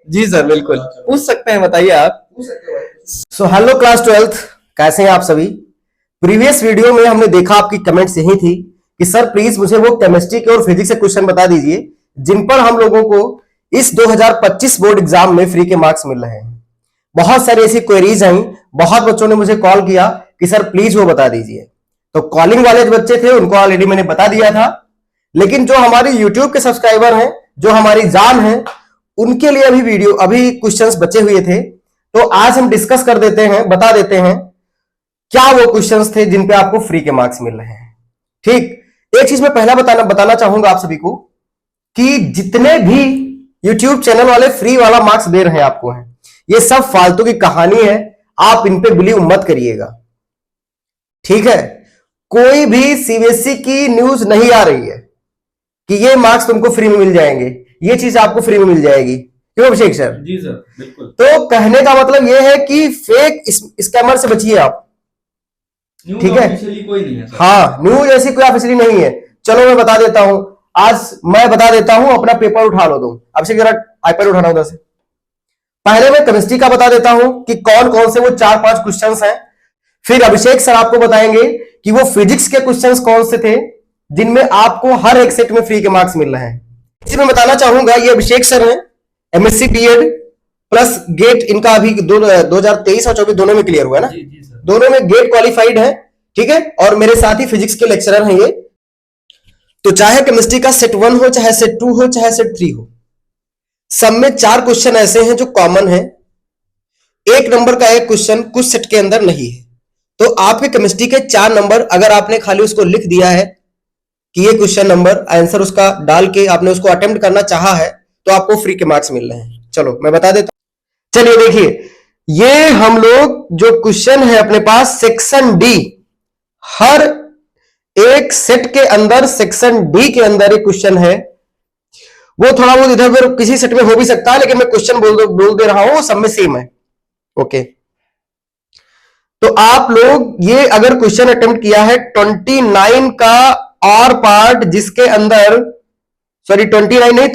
जी sir, बिल्कुल पूछ सकते हैं, बताइए आप। सो हेलो क्लास 12th, कैसे हैं आप सभी। प्रीवियस वीडियो में हमने देखा आपकी कमेंट्स यही थी कि सर प्लीज मुझे वो केमिस्ट्री के और फिजिक्स के क्वेश्चन बता दीजिए जिन पर हम लोगों को इस 2025 बोर्ड एग्जाम में फ्री के मार्क्स मिल रहे हैं। बहुत सारी ऐसी क्वेरीज आई, बहुत बच्चों ने मुझे कॉल किया कि सर प्लीज वो बता दीजिए। तो कॉलिंग वाले जो बच्चे थे उनको ऑलरेडी मैंने बता दिया था, लेकिन जो हमारी यूट्यूब के सब्सक्राइबर हैं, जो हमारी जान है, उनके लिए अभी क्वेश्चंस बचे हुए थे। तो आज हम डिस्कस कर देते हैं, बता देते हैं क्या वो क्वेश्चंस थे जिन पे आपको फ्री के मार्क्स मिल रहे हैं। ठीक, एक चीज मैं पहला बताना चाहूंगा आप सभी को कि जितने भी यूट्यूब चैनल वाले फ्री वाला मार्क्स दे रहे हैं आपको हैं, ये सब फालतू की कहानी है। आप इन पे बिलीव मत करिएगा, ठीक है। कोई भी सीबीएसई की न्यूज नहीं आ रही है कि ये मार्क्स तुमको फ्री में मिल जाएंगे, ये चीज आपको फ्री में मिल जाएगी। क्यों अभिषेक सर? जी सर, बिल्कुल। तो कहने का मतलब ये है कि फेक स्कैमर से बचिए आप, ठीक है। कोई नहीं है सर। हाँ, न्यूज ऐसी कोई ऑफिशियली नहीं है। चलो मैं बता देता हूं, आज मैं बता देता हूं, अपना पेपर उठा लो तुम। अभिषेक जरा आईपैड उठाना उधर से। पहले मैं केमिस्ट्री का बता देता हूं कि कौन कौन से वो 4-5 क्वेश्चंस हैं। फिर अभिषेक सर आपको बताएंगे कि वो फिजिक्स के क्वेश्चंस कौन से थे जिनमें आपको हर एक सेट में फ्री के मार्क्स मिल रहे हैं। इसी में बताना चाहूंगा, ये अभिषेक सर हैं, एमएससी बीएड प्लस गेट इनका अभी 2023 और 24 दोनों में क्लियर हुआ है ना। जी, जी सर। दोनों में गेट क्वालिफाइड है, ठीक है। और मेरे साथ ही फिजिक्स के लेक्चरर हैं ये। तो चाहे केमिस्ट्री का सेट 1 हो, चाहे सेट 2 हो, चाहे सेट 3 हो, सब में 4 क्वेश्चन ऐसे हैं जो कॉमन है। 1 नंबर का एक क्वेश्चन कुछ सेट के अंदर नहीं है। तो आपके केमिस्ट्री के 4 नंबर अगर आपने खाली उसको लिख दिया है कि ये क्वेश्चन नंबर आंसर उसका डाल के आपने उसको अटेम्प्ट करना चाहा है, तो आपको फ्री के मार्क्स मिल रहे हैं। चलो मैं बता देता हूं। चलिए देखिए, ये हम लोग जो क्वेश्चन है अपने पास सेक्शन डी, हर एक सेट के अंदर सेक्शन डी के अंदर एक क्वेश्चन है। वो थोड़ा बहुत इधर उधर किसी सेट में हो भी सकता है, लेकिन मैं क्वेश्चन बोल दे रहा हूं, वो सब में सेम है। ओके, तो आप लोग ये अगर क्वेश्चन अटेम्प्ट किया है 29 का और पार्ट, जिसके अंदर सॉरी 29 नहीं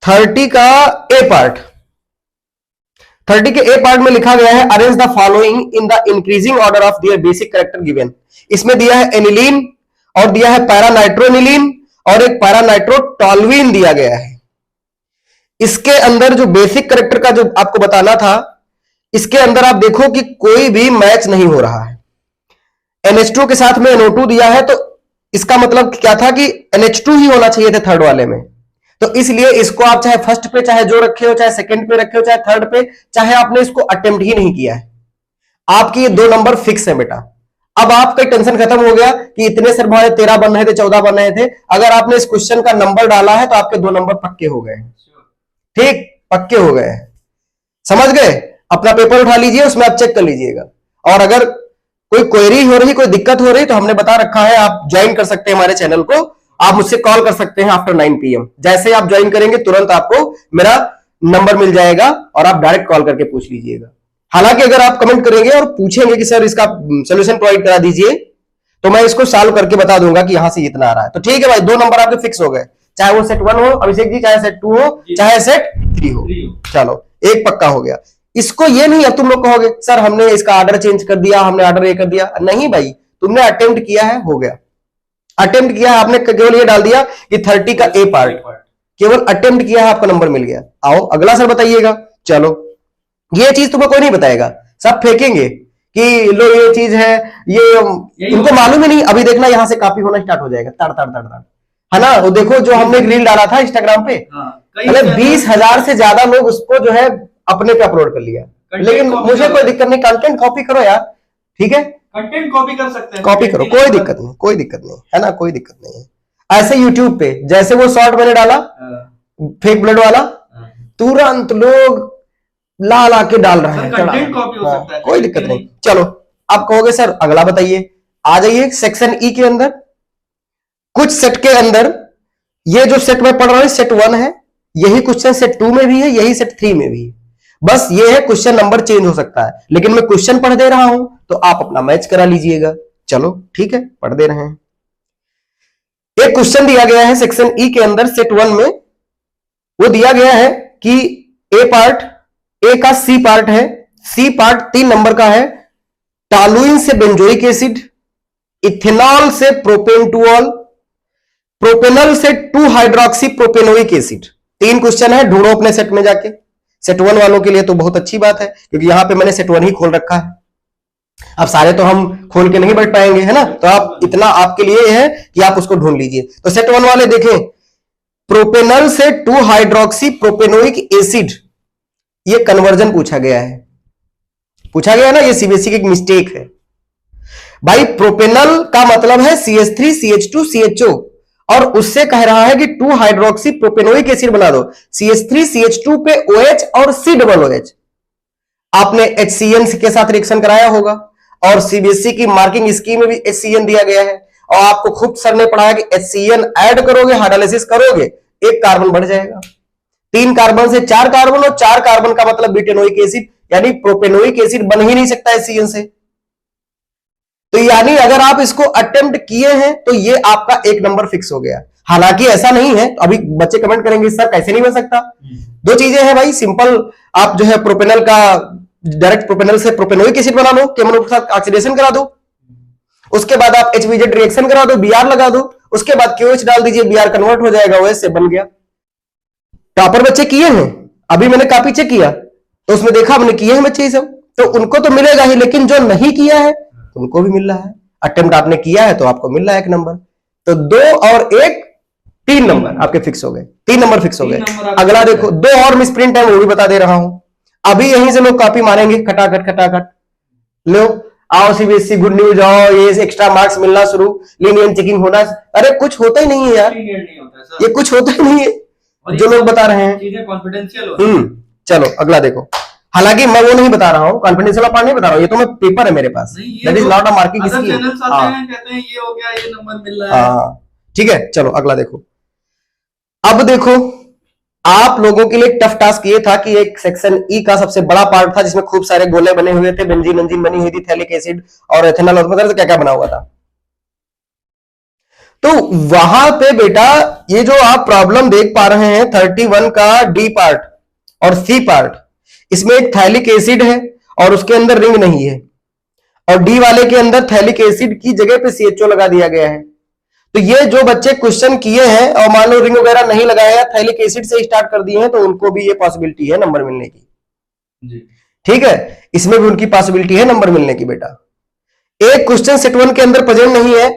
30 का ए पार्ट, 30 के ए पार्ट में लिखा गया है arrange the following in the increasing order of their basic character given. इसमें दिया है एनिलीन और दिया है पैरानाइट्रोनिलीन और एक पैरानाइट्रोटोल्यूइन दिया गया है। इसके अंदर जो बेसिक कैरेक्टर का जो आपको बताना था, इसके अंदर आप देखो कि कोई भी मैच नहीं हो रहा है। NH2 के साथ में NO2 दिया है, तो इसका मतलब क्या था कि NH2 ही होना चाहिए था थर्ड वाले में। तो इसलिए इसको आप चाहे फर्स्ट पे चाहे जो रखे हो, चाहे सेकंड पे रखे हो, चाहे थर्ड पे, चाहे आपने इसको अटेम्प्ट ही नहीं किया है, आपकी ये 2 नंबर फिक्स है बेटा। अब आपका टेंशन खत्म हो गया कि इतने सर हमारे 13 बन रहे थे, 14 बन रहे थे। अगर आपने इस क्वेश्चन का नंबर डाला है तो आपके 2 नंबर पक्के हो गए, ठीक, पक्के हो गए। समझ गए? अपना पेपर उठा लीजिए, उसमें आप चेक कर लीजिएगा। और अगर कोई क्वेरी हो रही, कोई दिक्कत हो रही, तो हमने बता रखा है, आप ज्वाइन कर सकते हैं हमारे चैनल को। आप मुझसे कॉल कर सकते हैं आफ्टर 9 PM। जैसे आप ज्वाइन करेंगे तुरंत आपको मेरा नंबर मिल जाएगा और आप डायरेक्ट कॉल करके पूछ लीजिएगा। हालांकि अगर आप कमेंट करेंगे और पूछेंगे कि सर इसका सोल्यूशन प्रोवाइड करा दीजिए, तो मैं इसको सॉल्व करके बता दूंगा कि यहां से इतना आ रहा है। तो ठीक है भाई, 2 नंबर आपके फिक्स हो गए, चाहे वो सेट 1 हो अभिषेक जी, चाहे सेट 2 हो, चाहे सेट 3 हो। चलो, एक पक्का हो गया। इसको ये नहीं अब तुम लोग कहोगे सर हमने इसका ऑर्डर चेंज कर दिया, हमने ऑर्डर ये कर दिया। नहीं भाई, तुमने अटेम्प्ट किया है, हो गया। अटेम्प्ट किया है आपने, केवल ये डाल दिया कि 30 का ए पार्ट, केवल अटेम्प्ट किया है, आपका नंबर मिल गया। आओ अगला सर बताइएगा। चलो, ये चीज तुम्हें कोई नहीं बताएगा, सब फेंकेंगे कि लो ये चीज है, ये इनको मालूम ही नहीं। अभी देखना यहां से कॉपी होना स्टार्ट हो जाएगा, तड़ तड़ तड़ तड़, है ना। वो देखो जो हमने रील डाला था इंस्टाग्राम पे, मतलब 20,000 से ज्यादा लोग उसको जो है अपने पे अपलोड कर लिया। लेकिन मुझे कोई दिक्कत नहीं, कंटेंट कॉपी करो यार, ठीक है, कंटेंट कॉपी कर सकते हैं, कॉपी करो, कोई दिक्कत नहीं, कोई दिक्कत नहीं है ना, कोई दिक्कत नहीं है। ऐसे यूट्यूब पे जैसे वो शॉर्ट मैंने डाला फेक ब्लड वाला, तुरंत लोग ला ला के डाल रहे हैं, कंटेंट कॉपी हो सकता है, कोई दिक्कत नहीं। चलो, आप कहोगे सर अगला बताइए। आ जाइए सेक्शन ई के अंदर। कुछ सेट के अंदर, ये जो सेट में पढ़ रहा हूं सेट 1 है, यही क्वेश्चन सेट 2 में भी है, यही सेट 3 में भी है। बस ये है क्वेश्चन नंबर चेंज हो सकता है, लेकिन मैं क्वेश्चन पढ़ दे रहा हूं तो आप अपना मैच करा लीजिएगा। चलो ठीक है, पढ़ दे रहे हैं। एक क्वेश्चन दिया गया है सेक्शन ई के अंदर सेट 1 में, वो दिया गया है कि ए पार्ट, ए का सी पार्ट है, सी पार्ट 3 नंबर का है, टॉलुइन से बेंजोइक एसिड, इथेनॉल से प्रोपेनटुऑल, प्रोपेनल से 2 हाइड्रोक्सी प्रोपेनोइक एसिड। 3 क्वेश्चन है, ढूंढो अपने सेट में जाके। सेट 1 वालों के लिए तो बहुत अच्छी बात है, क्योंकि यहां पे मैंने सेट 1 ही खोल रखा है। अब सारे तो हम खोल के नहीं बैठ पाएंगे, है ना, तो आप इतना आपके लिए है कि आप उसको ढूंढ लीजिए। तो सेट 1 वाले देखें, प्रोपेनल से 2 हाइड्रोक्सी प्रोपेनोइक एसिड, ये कन्वर्जन पूछा गया है, पूछा गया ना, ये सीबीएसई की एक मिस्टेक है भाई। प्रोपेनल का मतलब है CH3 CH2 CHO, और उससे कह रहा है कि 2 हाइड्रोक्सी प्रोपेनोइक एसिड बना दो। CH3 CH2 पे OH और COOH, आपने HCN के साथ रिएक्शन कराया होगा, और सीबीएसई की मार्किंग स्कीम में भी HCN दिया गया है, और आपको खुद सर ने पढ़ाया कि HCN ऐड करोगे, हाइड्रोलाइसिस करोगे, 1 कार्बन बढ़ जाएगा, 3 कार्बन से 4 कार्बन, और 4 कार्बन का मतलब ब्यूटेनोइक एसिड, यानी प्रोपेनोइक एसिड बन ही नहीं सकता HCN से। तो यानी अगर आप इसको अटेम्प्ट किए हैं तो ये आपका 1 नंबर फिक्स हो गया। हालांकि ऐसा नहीं है, अभी बच्चे कमेंट करेंगे सर कैसे नहीं बन सकता। 2 चीजें हैं भाई, सिंपल, आप जो है प्रोपेनल का डायरेक्ट प्रोपेनल से प्रोपेनोइक एसिड बना लो, केमोनो के साथ ऑक्सीडेशन करा दो, उसके बाद आप HBZ रिएक्शन करा दो, Br लगा दो, उसके बाद KOH डाल दीजिए, Br कन्वर्ट हो जाएगा, OH से बन गया। टॉपर बच्चे किए हैं, अभी मैंने कॉपी चेक किया तो उसमें देखा हमने किए हैं बच्चे ये सब, तो उनको तो मिलेगा ही, लेकिन जो नहीं किया है उनको भी मिल रहा है। अटेम्प्ट आपने किया है तो आपको मिल रहा है 1 नंबर। तो 2 और 1 3 नंबर आपके फिक्स हो गए, 3 नंबर फिक्स हो गए। अगला देखो, 2 और मिसप्रिंट है, वो भी बता दे रहा हूं। अभी यहीं से लोग कॉपी मारेंगे खटाखट खटाखट, लो आओ सीबीएसई गुड न्यूज, आओ ये एक्स्ट्रा मार्क्स मिलना शुरू, लीनियंट चेकिंग होना। अरे कुछ होता ही नहीं है यार, ये कुछ होता ही नहीं है जो लोग बता रहे हैं, चीजें कॉन्फिडेंशियल। चलो अगला देखो। हालांकि मैं वो नहीं बता रहा हूँ, कॉन्फिडेंशियल पार्ट नहीं बता रहा हूँ, ये तो मैं पेपर है मेरे पास, that is not a marking scheme. कहते हैं ये हो गया, ये नंबर मिल रहा है। ठीक है, चलो अगला देखो। अब देखो, आप लोगों के लिए टफ टास्क ये था कि एक सेक्शन ई का सबसे बड़ा पार्ट था जिसमें खूब सारे गोले बने हुए थे, बेंजीन एंजीन बनी हुई थी, थैलिक एसिड और एथेनॉल और मतलब क्या क्या बना हुआ था। तो वहां पे बेटा ये जो आप प्रॉब्लम देख पा रहे हैं 31 का डी पार्ट और सी पार्ट, इसमें एक थैलिक एसिड है और उसके अंदर रिंग नहीं है, और डी वाले के अंदर थैलिक एसिड की जगह पे CHO लगा दिया गया है। तो ये जो बच्चे क्वेश्चन किए हैं और मान लो रिंग वगैरह नहीं लगाया, थैलिक एसिड से स्टार्ट कर दिए हैं, तो उनको भी ये पॉसिबिलिटी है नंबर मिलने की। ठीक है, इसमें भी उनकी पॉसिबिलिटी है नंबर मिलने की। बेटा एक क्वेश्चन सेट 1 के अंदर प्रेजेंट नहीं है,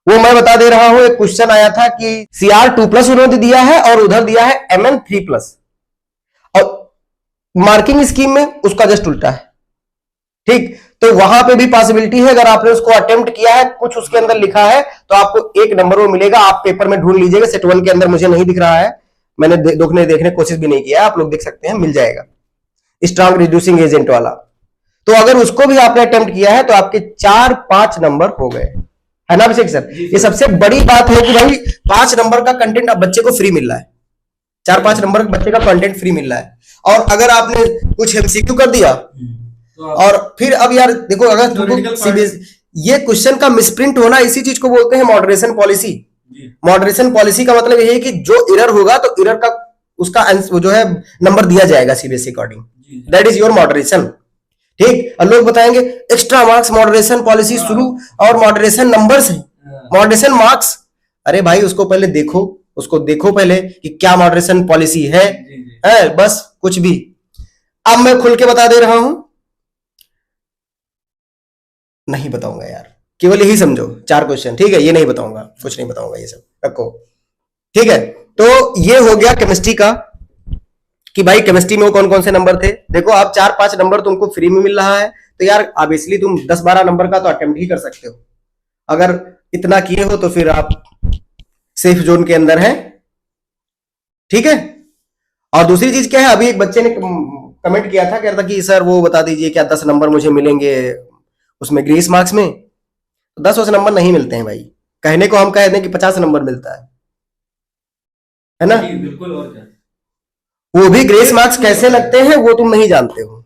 वो मैं बता दे रहा हूं। एक क्वेश्चन आया था कि Cr2+ उन्होंने दिया है और उधर दिया है Mn3+, और मार्किंग स्कीम में उसका जस्ट उल्टा है। ठीक, तो वहां पे भी पॉसिबिलिटी है, अगर आपने उसको अटेम्प्ट किया है, कुछ उसके अंदर लिखा है, तो आपको 1 नंबर वो मिलेगा। आप पेपर में ढूंढ लीजिएगा, सेट 1 के अंदर मुझे नहीं दिख रहा है, मैंने देखने की कोशिश भी नहीं किया, आप लोग देख सकते हैं, मिल जाएगा, स्ट्रॉन्ग रिड्यूसिंग एजेंट वाला। तो अगर उसको भी आपने अटेम्प्ट किया है तो आपके 4-5 नंबर हो गए, है ना अभिषेक सर। ये सबसे बड़ी बात है कि भाई 5 नंबर का कंटेंट अब बच्चे को फ्री मिल रहा है, 4-5 नंबर बच्चे का कंटेंट फ्री मिल रहा है। और अगर आपने कुछ MCQ कर दिया और फिर अब यार देखो, अगर ये क्वेश्चन का मिसप्रिंट होना, इसी चीज को बोलते हैं मॉडरेशन पॉलिसी। मॉडरेशन पॉलिसी का मतलब यही है कि जो एरर होगा तो एरर का उसका जो है नंबर दिया जाएगा CBSE according, that is your moderation. ठीक, और लोग बताएंगे एक्स्ट्रा मार्क्स मॉडरेशन पॉलिसी शुरू और मॉडरेशन नंबर्स है, मॉडरेशन मार्क्स। अरे भाई उसको पहले देखो, उसको देखो पहले कि क्या मॉडरेशन पॉलिसी है बस कुछ भी। अब मैं खुल के बता दे रहा हूं, नहीं बताऊंगा यार, केवल यही समझो 4 क्वेश्चन, ठीक है, ये नहीं बताऊंगा, कुछ नहीं बताऊंगा, ये सब रखो, ठीक है। तो ये हो गया केमिस्ट्री का कि भाई केमिस्ट्री में वो कौन कौन से नंबर थे। देखो आप 4-5 नंबर तुमको फ्री में मिल रहा है, तो यार ऑब्वियसली तुम 10-12 नंबर का तो अटेम्प्ट ही कर सकते हो। अगर इतना किए हो तो फिर आप सेफ जोन के अंदर हैं, ठीक है। और दूसरी चीज क्या है, अभी एक बच्चे ने कमेंट किया था, कह रहा था कि सर वो बता दीजिए क्या 10 नंबर मुझे मिलेंगे उसमें ग्रेस मार्क्स में। 10 नंबर नहीं मिलते हैं भाई, कहने को हम कह दें कि 50 नंबर मिलता है ना, बिल्कुल। और क्या, वो भी ग्रेस मार्क्स कैसे लगते हैं वो तुम नहीं जानते हो,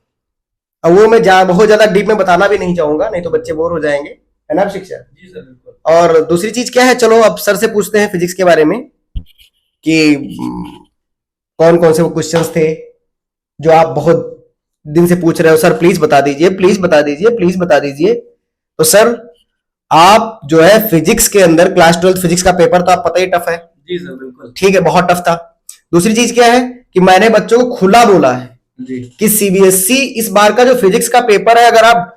और वो मैं बहुत ज्यादा डीप में बताना भी नहीं चाहूंगा, नहीं तो बच्चे बोर हो जाएंगे, है ना शिक्षक जी सर, बिल्कुल। और दूसरी चीज क्या है, चलो अब सर से पूछते हैं फिजिक्स के बारे में कि कौन कौन से वो क्वेश्चंस थे, जो आप बहुत दिन से पूछ रहे हो, सर प्लीज बता दीजिए, प्लीज बता दीजिए, प्लीज बता दीजिए। तो सर आप जो है फिजिक्स के अंदर, क्लास 12 फिजिक्स का पेपर तो आप पता ही टफ है। जी सर बिल्कुल। ठीक है, बहुत टफ था। दूसरी चीज क्या है कि मैंने बच्चों को खुला बोला है जी कि सीबीएसई इस बार का जो फिजिक्स का पेपर है, अगर आप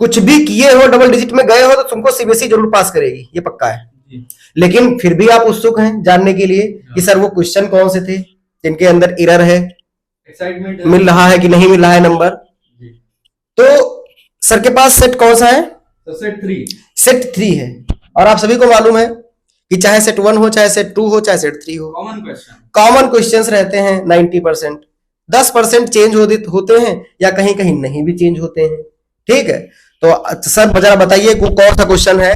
कुछ भी किए हो, डबल डिजिट में गए हो, तो तुमको सीबीएसई जरूर पास करेगी, ये पक्का है। जी लेकिन फिर भी आप उत्सुक हैं जानने के लिए कि सर वो क्वेश्चन कौन से थे जिनके अंदर एरर है, एक्साइटमेंट मिल रहा है कि नहीं मिल रहा है नंबर। जी तो सर के पास सेट कौन सा है? तो सेट 3। सेट 3 है। और आप सभी को मालूम है कि चाहे सेट 1 हो, चाहे सेट 2 हो, चाहे सेट 3 हो, कॉमन क्वेश्चन, कॉमन क्वेश्चंस रहते हैं 90%। 10% चेंज होते हैं या कहीं कहीं नहीं भी चेंज होते हैं। ठीक है, तो सर जरा बताइए कौन सा क्वेश्चन है,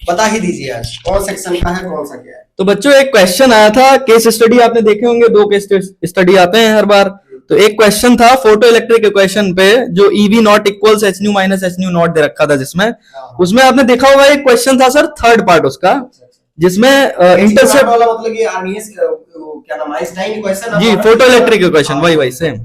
बता ही दीजिए आज कौन सेक्शन का है, कौन सा क्या है। तो बच्चों एक क्वेश्चन आया था, केस स्टडी आपने देखे होंगे, 2 केस स्टडी आते हैं हर बार। तो एक क्वेश्चन था फोटो इलेक्ट्रिक इक्वेशन पे, जो EV not equals H new minus H new not they रखा था, जिसमें उसमें आपने देखा होगा एक क्वेश्चन था सर, थर्ड पार्ट उसका, जिसमें इंटरसेप्ट वाला मतलब ये आरडीएस क्या नाम, आइंस्टाइन इक्वेशन। जी, फोटो इलेक्ट्रिक इक्वेशन, वही सेम।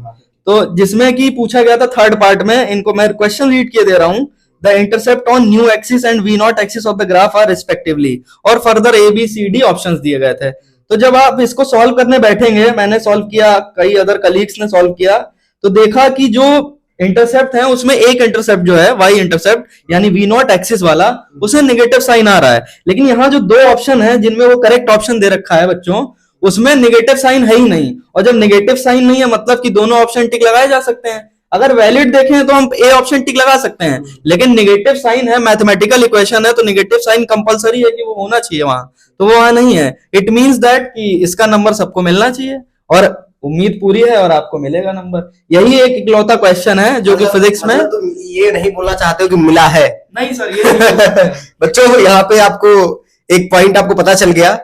तो जिसमें कि पूछा गया था थर्ड पार्ट में, इनको मैं क्वेश्चन रीड किए दे रहा हूं। The intercept on new axis and we not axis of the graph are respectively, और फर्दर ABCD ऑप्शंस दिए गए थे। तो जब आप इसको सॉल्व करने बैठेंगे, मैंने सॉल्व किया, कई अदर कलीग्स ने सॉल्व किया, तो देखा कि जो इंटरसेप्ट है उसमें एक इंटरसेप्ट जो है वाई इंटरसेप्ट, यानी वी नॉट एक्सिस वाला, उसे नेगेटिव साइन आ रहा है। लेकिन यहाँ जो 2 ऑप्शन है जिनमें वो करेक्ट ऑप्शन दे रखा है बच्चों, उसमें नेगेटिव साइन है ही नहीं। और जब नेगेटिव साइन नहीं है मतलब कि दोनों ऑप्शन टिक लगाए जा सकते हैं। अगर वैलिड देखें तो हम ए ऑप्शन टिक लगा सकते हैं, लेकिन नेगेटिव साइन है, मैथमेटिकल इक्वेशन है, तो नेगेटिव साइन कंपलसरी है कि वो होना चाहिए वहां, तो वो वहां नहीं है। इट मींस दैट कि इसका नंबर सबको मिलना चाहिए, और उम्मीद पूरी है और आपको मिलेगा नंबर। यही एक इकलौता क्वेश्चन है जो कि फिजिक्स में। तुम ये नहीं बोलना चाहते हो कि मिला है? नहीं सर ये नहीं बोल सकते। बच्चों यहाँ पे आपको एक पॉइंट आपको पता चल गया,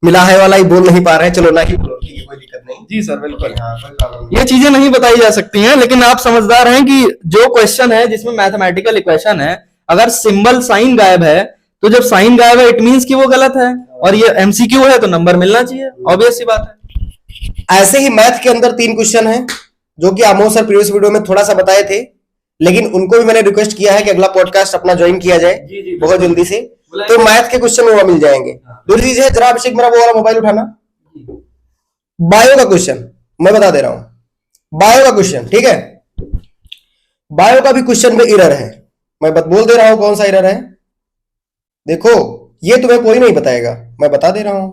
मिला है वाला ही बोल नहीं पा रहे हैं, चलो ना ही बोलो, ठीक है, कोई दिक्कत नहीं। जी सर बिल्कुल, हाँ, कोई प्रॉब्लम नहीं। ये चीजें नहीं बताई जा सकती हैं, लेकिन आप समझदार हैं कि जो क्वेश्चन है जिसमें मैथमेटिकल इक्वेशन है, अगर सिंबल साइन गायब है, तो जब साइन गायब है इट मींस कि वो गलत है, और ये MCQ है तो नंबर मिलना चाहिए, ऑब्वियस सी बात है। ऐसे ही मैथ के अंदर 3 क्वेश्चन हैं जो कि आमोद सर प्रीवियस वीडियो में थोड़ा सा बताए थे, लेकिन उनको भी मैंने रिक्वेस्ट किया है कि अगला पॉडकास्ट अपना ज्वाइन किया जाए जी, बहुत जल्दी से, तो मैथ के क्वेश्चन वो मिल जाएंगे। दूसरी चीज है, जरा अभिषेक मेरा वो वाला मोबाइल उठाना, बायो का क्वेश्चन मैं बता दे रहा हूं, बायो का क्वेश्चन, ठीक है। बायो का भी क्वेश्चन में एरर है, मैं बोल दे रहा हूं कौन सा एरर है। देखो ये तुम्हें कोई नहीं बताएगा, मैं बता दे रहा हूं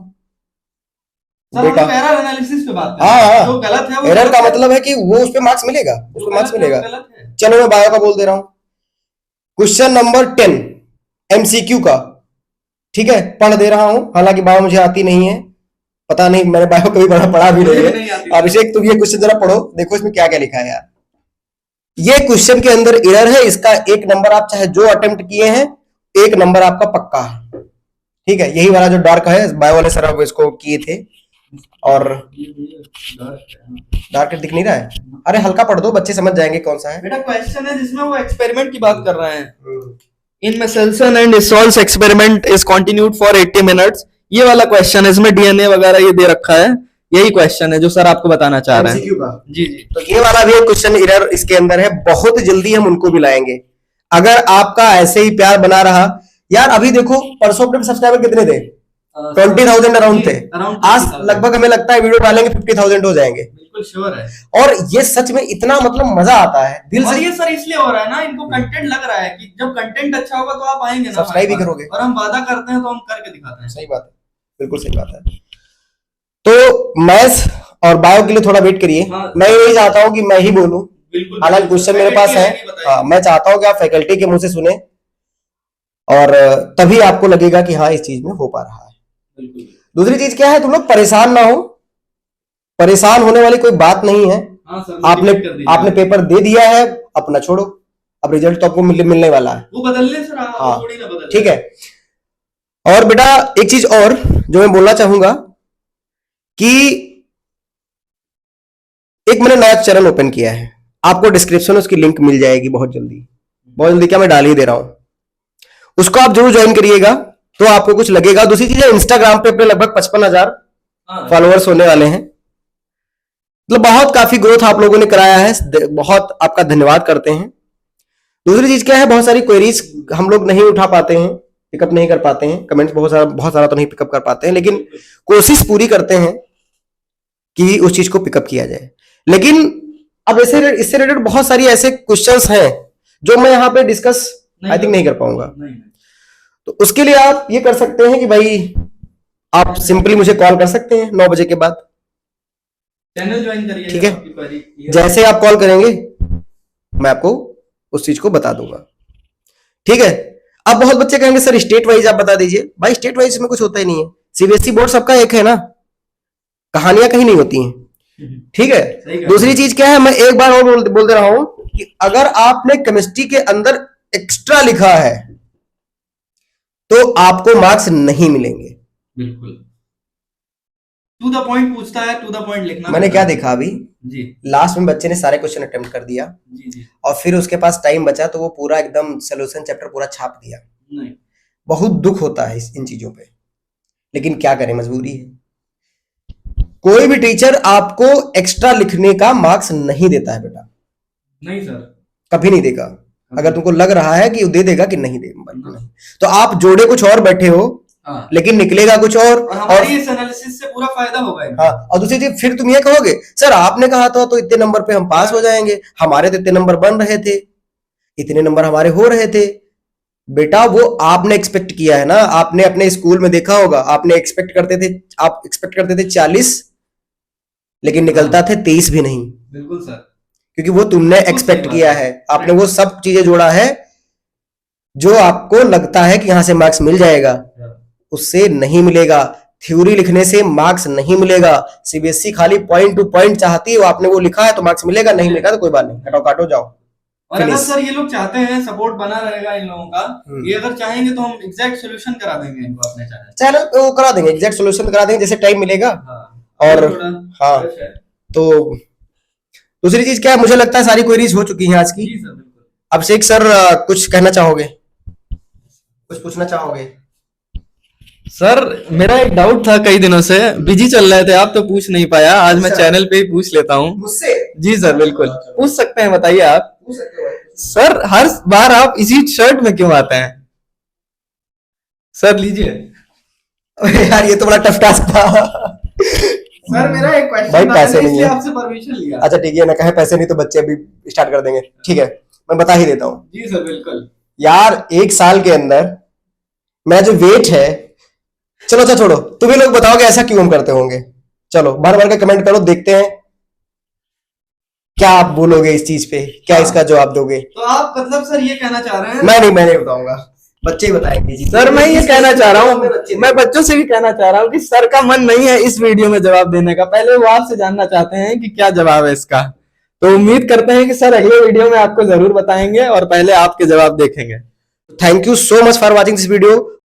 सर बेटा। हम एरर एनालिसिस पे बात कर रहे हाँ हैं। हाँ, जो गलत है वो एरर गलत का है। मतलब है कि वो उस पे मार्क्स मिलेगा, उस पे मार्क्स गलत है, मिलेगा। गलत है। चलो मैं बायो का बोल दे रहा हूं, क्वेश्चन नंबर 10 MCQ का, ठीक है, पढ़ दे रहा हूं, हालांकि बायो मुझे आती नहीं है, पता नहीं, मैंने बायो कभी पढ़ा भी नहीं नहीं है। आती। अभिषेक तुम ये क्वेश्चन जरा पढ़ो, देखो इसमें क्या क्या लिखा है यार। ये क्वेश्चन के अंदर एरर है, इसका 1 नंबर आप चाहे जो अटेम्प्ट किए हैं, 1 नंबर आपका पक्का है, ठीक है। यही वाला जो डार्क है, बायो वाले सर अब इसको किए थे, और डार्क दिख नहीं रहा है, अरे हल्का पढ़ दो, बच्चे समझ जाएंगे कौन सा है। बेटा क्वेश्चन है जिसमें वो एक्सपेरिमेंट की बात कर रहे हैं, in Meselson and Stahl's experiment is continued for 80 minutes. ये वाला क्वेश्चन है, इसमें DNA वगैरह ये दे रखा है, यही क्वेश्चन है जो सर आपको बताना चाह रहे हैं। MCQ का। जी जी, तो ये वाला भी एक क्वेश्चन एरर इसके अंदर है, बहुत जल्दी हम उनको भी लाएंगे, अगर आपका ऐसे ही प्यार बना रहा। यार अभी देखो परसों अपने सब्सक्राइबर कितने थे, 20,000 अराउंड थे, आज लगभग हमें लगता है वीडियो डालेंगे 50,000 हो जाएंगे, बिल्कुल श्योर है। और ये सच में इतना मतलब मजा आता है दिल और से। ये सर इसलिए हो रहा है ना, इनको कंटेंट लग रहा है कि जब कंटेंट अच्छा होगा तो आप आएंगे ना, सब्सक्राइब भी हमारे पास। करोगे। और हम वादा करते हैं तो हम करके दिखाते हैं। सही बात है, बिल्कुल सही बात है। तो मैथ्स और बायो के लिए थोड़ा वेट करिए, हाँ। मैं नहीं चाहता हूं कि मैं ही बोलूं, बिल्कुल हालांकि क्वेश्चन मेरे पास है। हाँ, मैं चाहता हूं कि आप फैकल्टी के मुंह से सुने, और तभी आपको लगेगा कि हाँ इस चीज में हो पा रहा है। बिल्कुल। दूसरी चीज क्या है, तुम लोग परेशान ना हो, परेशान होने वाली कोई बात नहीं है। हाँ सर, आपने मोटिवेट कर दीजिए। आपने पेपर दे दिया है, अपना छोड़ो, अब रिजल्ट तो आपको मिलने वाला है, वो बदलने सर आप हाँ, थोड़ी ना बदल। ठीक है। और बेटा एक चीज और जो मैं बोलना चाहूंगा कि एक मैंने नया चैनल ओपन किया है, आपको डिस्क्रिप्शन में उसकी लिंक मिल जाएगी बहुत जल्दी, बहुत जल्दी, क्या मैं डाल ही दे रहा हूं, उसको आप जरूर ज्वाइन करिएगा तो आपको कुछ लगेगा। दूसरी चीज है, इंस्टाग्राम पे अपने लगभग 55,000 हाँ। फॉलोअर्स होने वाले हैं, मतलब बहुत काफी ग्रोथ आप लोगों ने कराया है, बहुत आपका धन्यवाद करते हैं। दूसरी चीज क्या है, बहुत सारी क्वेरीज हम लोग नहीं उठा पाते हैं, पिकअप नहीं कर पाते हैं, कमेंट्स बहुत सारा तो नहीं पिकअप कर पाते हैं, लेकिन कोशिश पूरी करते हैं कि उस चीज को पिकअप किया जाए। लेकिन अब ऐसे इससे रिलेटेड बहुत सारी ऐसे क्वेश्चंस हैं जो मैं यहाँ पे डिस्कस आई थिंक नहीं कर पाऊंगा। तो उसके लिए आप ये कर सकते हैं कि भाई आप सिंपली मुझे कॉल कर सकते हैं 9 बजे के बाद, चैनल ज्वाइन करिए, ठीक है। जैसे आप कॉल करेंगे मैं आपको उस चीज को बता दूंगा, ठीक है। अब बहुत बच्चे कहेंगे सर स्टेट वाइज आप बता दीजिए। भाई स्टेट वाइज में कुछ होता ही नहीं है, सीबीएसई बोर्ड सबका एक है ना, कहानियां कहीं नहीं होती हैं, ठीक है। दूसरी चीज क्या है, मैं एक बार और बोल दे रहा हूं कि अगर आपने केमिस्ट्री के अंदर एक्स्ट्रा लिखा है तो आपको मार्क्स नहीं मिलेंगे। बिल्कुल टू द पॉइंट पूछता है, टू द पॉइंट लिखना। मैंने क्या देखा अभी जी लास्ट में बच्चे ने सारे क्वेश्चन अटेम्प्ट कर दिया जी और फिर उसके पास टाइम बचा तो वो पूरा एकदम सोल्यूशन चैप्टर पूरा छाप दिया। नहीं, बहुत दुख होता है इन चीजों पे, लेकिन क्या करें, मजबूरी है। कोई भी टीचर आपको एक्स्ट्रा लिखने का मार्क्स नहीं देता है बेटा, नहीं सर, कभी नहीं देगा। अगर तुमको लग रहा है कि वो दे देगा कि नहीं देगा, नहीं, तो आप जोड़े कुछ और बैठे हो, हाँ। लेकिन निकलेगा कुछ और हमारी इस एनालिसिस से पूरा फायदा होगा इनको। हाँ, और दूसरी चीज फिर तुम ये कहोगे सर आपने कहा था तो इतने नंबर पे हम पास हो जाएंगे, हमारे तो इतने नंबर बन रहे थे, इतने नंबर हमारे हो रहे थे। बेटा वो आपने एक्सपेक्ट किया है ना, आपने अपने स्कूल में देखा होगा, आपने एक्सपेक्ट करते थे 40, लेकिन निकलता थे 23 भी नहीं। बिल्कुल सर, क्योंकि वो तुमने एक्सपेक्ट किया है, आपने वो सब चीजें जोड़ा है जो आपको लगता है कि यहां से मार्क्स मिल जाएगा, उससे नहीं मिलेगा। थ्योरी लिखने से मार्क्स नहीं मिलेगा। सीबीएसई खाली पॉइंट टू पॉइंट चाहती है, वो आपने वो लिखा है तो मार्क्स मिलेगा, नहीं मिलेगा तो कोई बात नहीं, कटो काटो जाओ। और अगर सर ये लोग चाहते हैं सपोर्ट बना रहेगा इन लोगों का, ये अगर चाहेंगे तो हम एग्जैक्ट सॉल्यूशन करा देंगे इनको अपने चैनल वो करा देंगे, एग्जैक्ट सॉल्यूशन करा देंगे जैसे टाइम मिलेगा। और हाँ, तो दूसरी चीज क्या है, मुझे लगता है सारी क्वेरीज हो चुकी हैं आज की। अभिषेक सर कुछ कहना चाहोगे, कुछ पूछना चाहोगे? सर मेरा एक डाउट था, कई दिनों से बिजी चल रहे थे आप, तो पूछ नहीं पाया, आज मैं चैनल पे ही पूछ लेता हूँ मुझसे। जी सर बिल्कुल पूछ सकते हैं, बताइए आप। पूछ सकते हो। सर हर बार आप इसी शर्ट में क्यों आते हैं? सर लीजिए। यार ये तो बड़ा टफ टास्क था। सर मेरा एक क्वेश्चन भाई पैसे नहीं है, आपसे परमिशन लिया। अच्छा ठीक है ना, कहे पैसे नहीं तो बच्चे अभी स्टार्ट कर देंगे, ठीक है मैं बता ही देता हूँ। जी सर बिल्कुल। यार 1 साल के अंदर मेरा जो वेट है, चलो अच्छा छोड़ो, तुम ही लोग बताओगे ऐसा क्यों हम करते होंगे। चलो बार बार का कमेंट करो, देखते हैं क्या आप बोलोगे इस चीज पे, क्या इसका जवाब दोगे। तो आप मतलब सर ये कहना चाह रहे हैं? मैं नहीं बताऊंगा, बच्चे ही बताएंगे जी। सर मैं ये कहना चाह रहा हूँ, मैं बच्चों से भी कहना चाह रहा हूँ कि सर का मन नहीं है इस वीडियो में जवाब देने का, पहले वो आपसे जानना चाहते हैं कि क्या जवाब है इसका। तो उम्मीद करते हैं कि सर अगले वीडियो में आपको जरूर बताएंगे और पहले आपके जवाब देखेंगे। Thank you so much for watching this video.